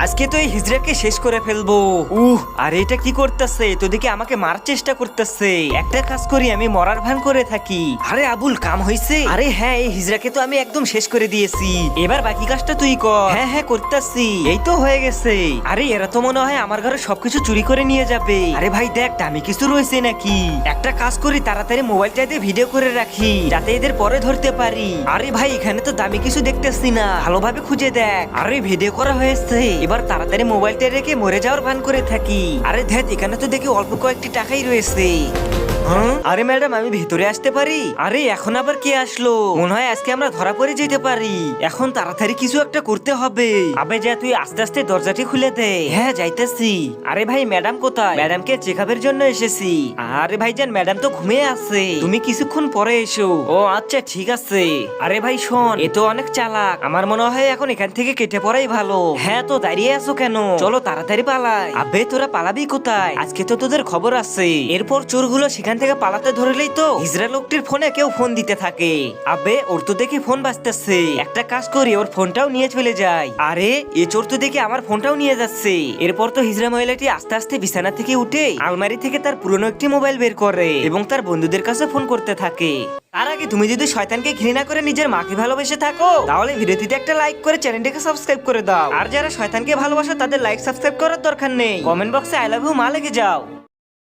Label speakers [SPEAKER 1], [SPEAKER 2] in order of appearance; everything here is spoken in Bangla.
[SPEAKER 1] আজকে তো এই হিজড়াকে শেষ করে ফেলবো। আরে এটা কি করতেছে? তো দেখি আমাকে মারার চেষ্টা করতেছে। একটা কাজ করি, আমি মরার ভান করে থাকি। আরে আবুল, কাম হইছে? আরে হ্যাঁ, এই হিজড়াকে তো আমি একদম শেষ করে দিয়েছি। এবার বাকি কাজটা তুই কর। হ্যাঁ হ্যাঁ করতেছি, এই তো হয়ে গেছে। আরে এরা তো মনে হয় আমার ঘরে সবকিছু চুরি করে নিয়ে যাবে। আরে ভাই দেখ, দামি কিছু রয়েছে নাকি? একটা কাজ করি, তাড়াতাড়ি মোবাইলটাতে ভিডিও করে রাখি যাতে এদের পরে ধরতে পারি। আরে ভাই এখানে তো দামি কিছু দেখতেছি না, ভালোভাবে খুঁজে দেখ। আরে ভিডিও করা হয়েছে, এবার তাড়াতাড়ি মোবাইলটা রেখে মরে যাওয়ার ভান করে থাকি। আরে ধ্যাত, এখানে তো দেখি অল্প কয়েকটি টাকাই রয়েছে। আরে ম্যাডাম, আমি ভেতরে আসতে পারি? আরে এখন আবার কে আসলো? মনে হয় আজকে আমরা ধরা পড়ে যেতে পারি। এখন তাড়াতাড়ি কিছু একটা করতে হবে। আবে যা, তুই আস্তে আস্তে দরজাটি খুলে দে। হ্যাঁ যাইতেছি। আরে ভাই, ম্যাডাম কোথায়? ম্যাডামকে চেকআপের জন্য এসেছি। আরে ভাইজান, ম্যাডাম তো ঘুমিয়ে আছে, তুমি কিছুক্ষণ পরে এসো। ও আচ্ছা ঠিক আছে। আরে ভাই শোন, এ তো অনেক চালাক, আমার মনে হয় এখন এখান থেকে কেটে পড়াই ভালো। হ্যাঁ, তো দাঁড়িয়ে আছো কেন? চলো তাড়াতাড়ি পালাই। আবে তোরা পালাবি কোথায়? আজকে তো তোদের খবর আছে। এরপর চোরগুলো সেখান থেকে পালাতে ধরলেই তো হিজড়া লোকটির ফোনে কেউ ফোন দিতে থাকে। আবে ওর তো দেখি ফোন বাজতেছে, একটা কাজ করি, ওর ফোনটাও নিয়ে চলে যায়। আরে এ চোর তো দেখি আমার ফোনটাও নিয়ে যাচ্ছে। এরপর তো হিজড়া মহিলাটি আস্তে আস্তে বিছানা থেকে উঠে আলমারি থেকে তার পুরনো একটি মোবাইল বের করে এবং তার বন্ধুদের কাছে ফোন করতে থাকে। তার আগে তুমি যদি শয়তানকে ঘৃণা করে নিজের মাকে ভালোবেসে থাকো, তাহলে ভিডিওটিতে একটা লাইক করে চ্যানেলটিকে সাবস্ক্রাইব করে দাও। আর যারা শয়তানকে ভালোবাসো তাদের লাইক সাবস্ক্রাইব করার দরকার নেই, কমেন্ট বক্সে আই লাভ ইউ মা লিখে যাও।